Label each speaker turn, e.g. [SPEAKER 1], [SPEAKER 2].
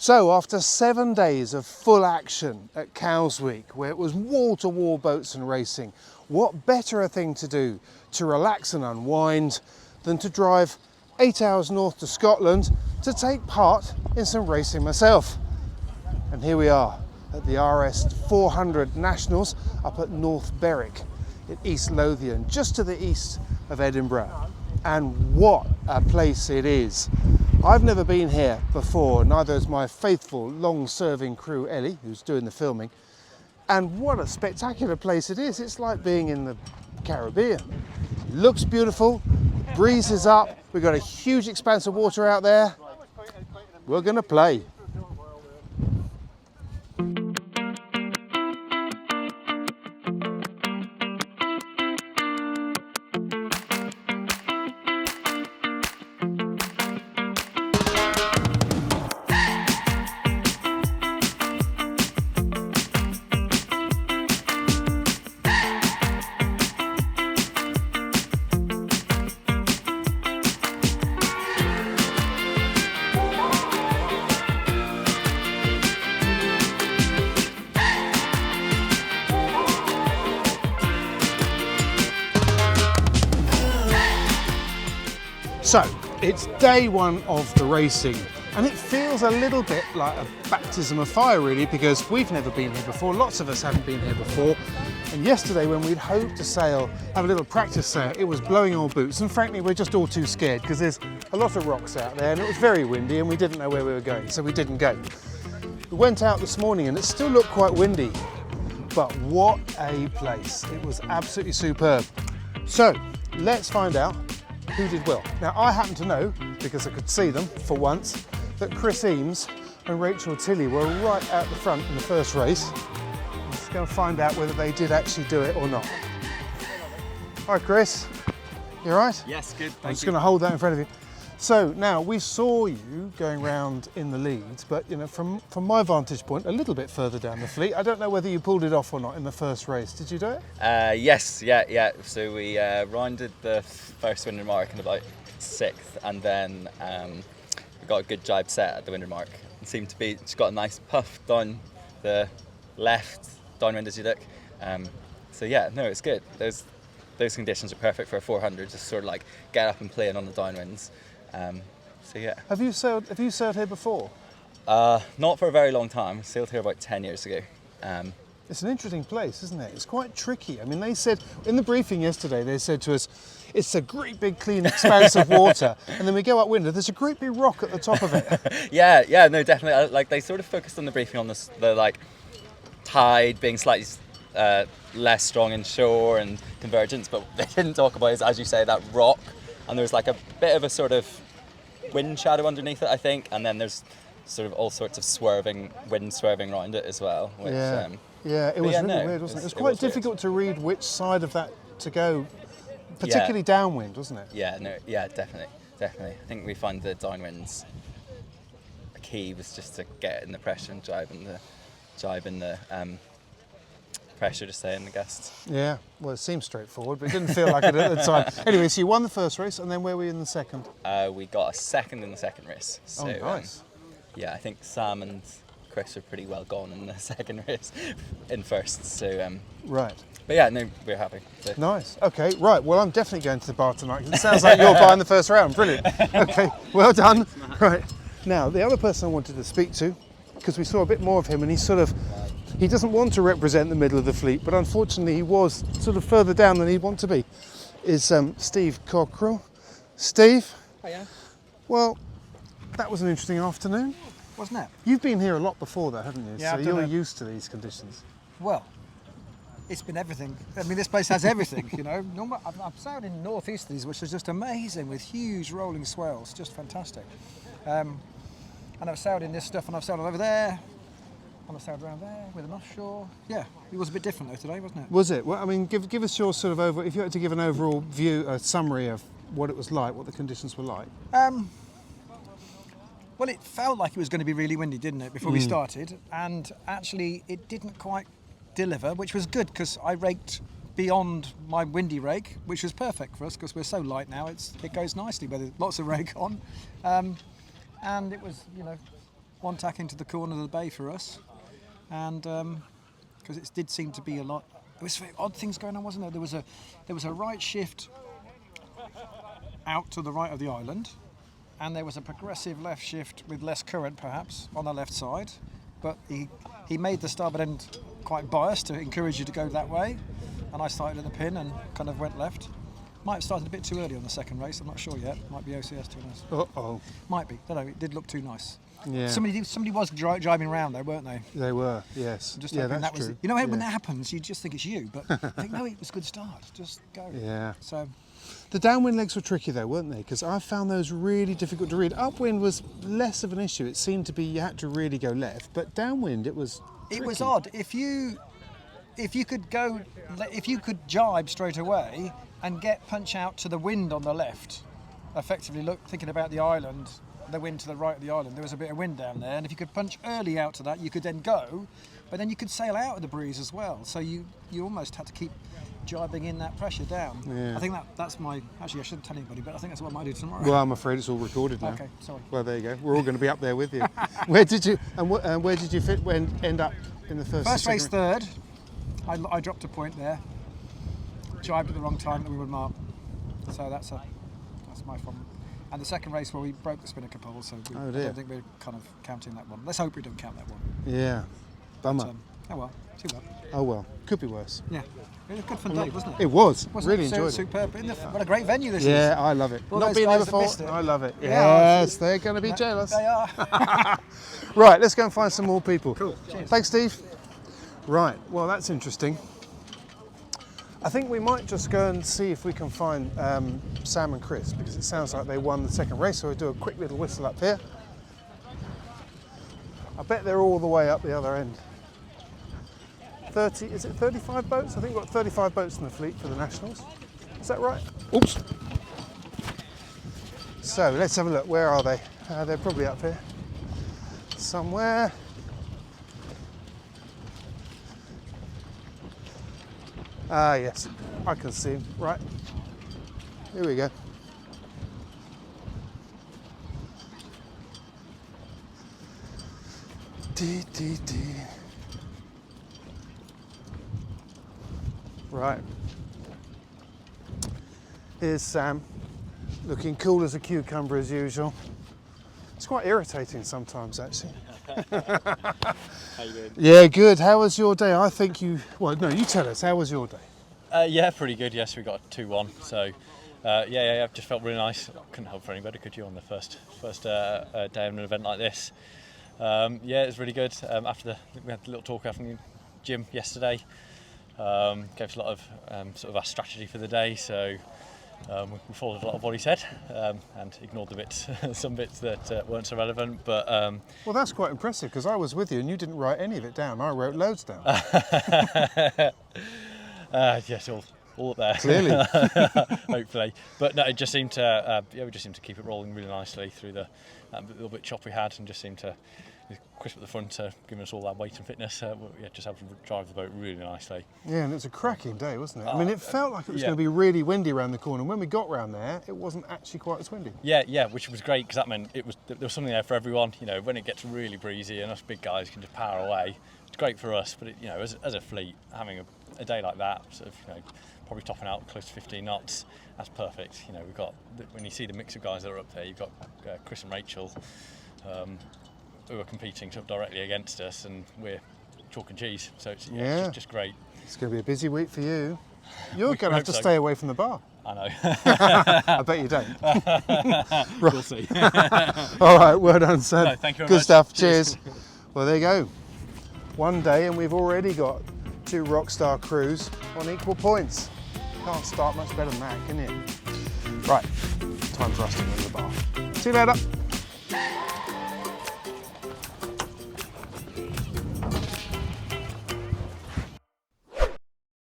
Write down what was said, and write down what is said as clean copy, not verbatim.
[SPEAKER 1] So after 7 days of full action at Cowsweek, where it was wall-to-wall boats and racing, what better a thing to do to relax and unwind than to drive 8 hours north to Scotland to take part in some racing myself. And here we are at the RS400 Nationals up at North Berwick in East Lothian, just to the east of Edinburgh. And what a place it is. I've never been here before, neither has my faithful, long-serving crew Ellie, who's doing the filming. And what a spectacular place it is. It's like being in the Caribbean. It looks beautiful, breeze is up, we've got a huge expanse of water out there. We're going to play. So, it's day one of the racing, and it feels a little bit like a baptism of fire really, because we've never been here before, lots of us haven't been here before, and yesterday when we'd hoped to sail, have a little practice sail, it was blowing our boots, and frankly we're just all too scared because there's a lot of rocks out there and it was very windy and we didn't know where we were going, so we didn't go. We went out this morning and it still looked quite windy, but what a place, it was absolutely superb. So, let's find out who did well. Now I happen to know, because I could see them for once, that Chris Eames and Rachel Tilley were right out the front in the first race. I'm just going to find out whether they did actually do it or not. Hi Chris, you all right?
[SPEAKER 2] Yes, good,
[SPEAKER 1] I'm just going to hold that in front of you. So now we saw you going round in the leads, but you know, from my vantage point, a little bit further down the fleet. I don't know whether you pulled it off or not in the first race. Did you do it?
[SPEAKER 2] Yes, yeah. So we rounded the first winter mark in about 6th, and then we got a good jibe set at the winter mark. It seemed to be, it's got a nice puff down the left downwind as you look. So yeah, no, it's good. Those conditions are perfect for a 400, just sort of like get up and play on the downwinds. So yeah. Have you sailed
[SPEAKER 1] here before?
[SPEAKER 2] Not for a very long time. I sailed here about 10 years ago.
[SPEAKER 1] It's an interesting place, isn't it? It's quite tricky. I mean, they said, in the briefing yesterday, they said to us, it's a great big clean expanse of water, and then we go upwind, there's a great big rock at the top of it.
[SPEAKER 2] yeah, no, definitely. Like, they sort of focused on the briefing on the like tide being slightly less strong inshore and convergence, but they didn't talk about, as you say, that rock. And there's like a bit of a sort of wind shadow underneath it, I think, and then there's sort of all sorts of wind swerving around it as well. Which,
[SPEAKER 1] it was really weird, wasn't it? It was quite difficult to read which side of that to go, particularly downwind, wasn't it?
[SPEAKER 2] Yeah, definitely. I think we found the downwinds, the key was just to get in the pressure and jibe in the pressure to stay in the gusts. Yeah,
[SPEAKER 1] well, it seemed straightforward, but it didn't feel like it at the time. Anyway, so you won the first race, and then where were you in the second?
[SPEAKER 2] We got a second in the second race. So,
[SPEAKER 1] nice.
[SPEAKER 2] Yeah, I think Sam and Chris were pretty well gone in the second race in first. So
[SPEAKER 1] right.
[SPEAKER 2] But yeah, no, we're happy. So.
[SPEAKER 1] Nice. Okay, right. Well, I'm definitely going to the bar tonight. It sounds like you're buying the first round. Brilliant. Okay, well done. Right. Now, the other person I wanted to speak to, because we saw a bit more of him, and he doesn't want to represent the middle of the fleet, but unfortunately he was sort of further down than he'd want to be, is Steve Cockerill. Steve?
[SPEAKER 3] Hiya.
[SPEAKER 1] Well, that was an interesting afternoon.
[SPEAKER 3] Wasn't it?
[SPEAKER 1] You've been here a lot before though, haven't you?
[SPEAKER 3] Yeah,
[SPEAKER 1] so you're used to these conditions.
[SPEAKER 3] Well, it's been everything. I mean, this place has everything, you know. I've sailed in northeasterlies, which is just amazing, with huge rolling swells, just fantastic. And I've sailed in this stuff, and I've sailed over there, and I've sailed around there with an offshore. Yeah, it was a bit different though today, wasn't it?
[SPEAKER 1] Was it? Well, I mean, give us your sort of if you had to give an overall view, a summary of what it was like, what the conditions were like.
[SPEAKER 3] Well, it felt like it was going to be really windy, didn't it, before we started? And actually, it didn't quite deliver, which was good because I raked beyond my windy rake, which was perfect for us because we're so light now. It goes nicely with lots of rake on, and it was, you know, one tack into the corner of the bay for us, and because it did seem to be a lot. There was very odd things going on, wasn't there? There was a right shift out to the right of the island, and there was a progressive left shift with less current, perhaps, on the left side. But he made the starboard end quite biased to encourage you to go that way, and I started at the pin and kind of went left. Might have started a bit too early on the second race, I'm not sure yet. Might be OCS too nice.
[SPEAKER 1] Uh-oh.
[SPEAKER 3] Might be, don't know, it did look too nice.
[SPEAKER 1] Yeah.
[SPEAKER 3] Somebody was driving around though, weren't they?
[SPEAKER 1] They were, yes.
[SPEAKER 3] Just
[SPEAKER 1] yeah,
[SPEAKER 3] hoping
[SPEAKER 1] that's
[SPEAKER 3] that was
[SPEAKER 1] true.
[SPEAKER 3] You know, when
[SPEAKER 1] Yeah.
[SPEAKER 3] that happens, you just think it's you, but I think, no, it was a good start, just go.
[SPEAKER 1] Yeah.
[SPEAKER 3] So,
[SPEAKER 1] The downwind legs were tricky though, weren't they? Because I found those really difficult to read. Upwind was less of an issue. It seemed to be you had to really go left, but downwind it was tricky.
[SPEAKER 3] it was odd. If you could jibe straight away and get punch out to the wind on the left, effectively thinking about the island, the wind to the right of the island, there was a bit of wind down there, and if you could punch early out to that, you could then go, but then you could sail out of the breeze as well. So you almost had to keep jibing in that pressure down.
[SPEAKER 1] Yeah.
[SPEAKER 3] I think that's my. Actually, I shouldn't tell anybody, but I think that's what I might do tomorrow.
[SPEAKER 1] Well, I'm afraid it's all recorded now.
[SPEAKER 3] Okay, sorry.
[SPEAKER 1] Well, there you go. We're all going to be up there with you. Where did you where did you end up in the first?
[SPEAKER 3] First
[SPEAKER 1] and
[SPEAKER 3] race
[SPEAKER 1] second?
[SPEAKER 3] third. I dropped a point there. Jibed at the wrong time that we would mark. So that's my fault. And the second race where we broke the spinnaker pole, so I don't think we're kind of counting that one. Let's hope we don't count that one.
[SPEAKER 1] Yeah. Bummer.
[SPEAKER 3] Oh well, too bad.
[SPEAKER 1] Oh well. Could be worse.
[SPEAKER 3] Yeah. It was a good fun day, wasn't it?
[SPEAKER 1] It was.
[SPEAKER 3] Wasn't
[SPEAKER 1] Really
[SPEAKER 3] it?
[SPEAKER 1] enjoyed it.
[SPEAKER 3] Superb. What a great venue this is.
[SPEAKER 1] Yeah, I love it.
[SPEAKER 3] All
[SPEAKER 1] Not
[SPEAKER 3] those
[SPEAKER 1] being there
[SPEAKER 3] guys that
[SPEAKER 1] before,
[SPEAKER 3] missed it.
[SPEAKER 1] I love it.
[SPEAKER 3] Yeah,
[SPEAKER 1] Yes, they're going to be jealous.
[SPEAKER 3] They are.
[SPEAKER 1] Right, let's go and find some more people.
[SPEAKER 3] Cool. Cheers.
[SPEAKER 1] Thanks, Steve. Right, well, that's interesting. I think we might just go and see if we can find Sam and Chris, because it sounds like they won the second race, so we'll do a quick little whistle up here. I bet they're all the way up the other end. is it 35 boats? I think we've got 35 boats in the fleet for the Nationals. Is that right? Oops. So let's have a look. Where are they? They're probably up here somewhere. Ah, yes, I can see him. Right, here we go. Dee, dee, dee. Right. Here's Sam, looking cool as a cucumber as usual. It's quite irritating sometimes, actually.
[SPEAKER 4] How you doing?
[SPEAKER 1] Yeah, good. How was your day? I think you tell us. How was your day?
[SPEAKER 4] Yeah, pretty good. Yes, we got a 2-1. So, yeah, just felt really nice. Couldn't help for any better, could you, on the first day of an event like this? Yeah, it was really good. We had a little talk after the gym yesterday. Gave us a lot of sort of our strategy for the day. So we followed a lot of what he said and ignored the bits, some bits that weren't so relevant. But
[SPEAKER 1] Well, that's quite impressive because I was with you and you didn't write any of it down. I wrote loads down.
[SPEAKER 4] yes, all up there.
[SPEAKER 1] Clearly.
[SPEAKER 4] Hopefully. But no, it just seemed to, we just seemed to keep it rolling really nicely through that little bit chop we had, and just seemed to, crisp at the front, giving us all that weight and fitness. Just helped drive the boat really nicely.
[SPEAKER 1] Yeah, and it was a cracking day, wasn't it? I mean, it felt like it was
[SPEAKER 4] yeah.
[SPEAKER 1] going to be really windy around the corner. And when we got round there, it wasn't actually quite as windy.
[SPEAKER 4] Yeah, which was great because that meant there was something there for everyone. You know, when it gets really breezy and us big guys can just power away, it's great for us. But as a fleet, having a day like that, sort of, probably topping out close to 15 knots, that's perfect. We've got, when you see the mix of guys that are up there, you've got Chris and Rachel, who are competing sort of directly against us, and we're chalk and cheese. So it's just great.
[SPEAKER 1] It's going to be a busy week for you. You're
[SPEAKER 4] We
[SPEAKER 1] going to have to
[SPEAKER 4] hope so.
[SPEAKER 1] stay away from the bar.
[SPEAKER 4] I know.
[SPEAKER 1] I bet you don't.
[SPEAKER 4] We'll see.
[SPEAKER 1] All right, well done, Sam.
[SPEAKER 4] No, thank you very
[SPEAKER 1] Good
[SPEAKER 4] much.
[SPEAKER 1] stuff.
[SPEAKER 4] Cheers.
[SPEAKER 1] Cheers. Well, there you go. One day, and we've already got 2 rockstar crews on equal points. Can't start much better than that, can you? Right, time for us to go to the bar. See you later.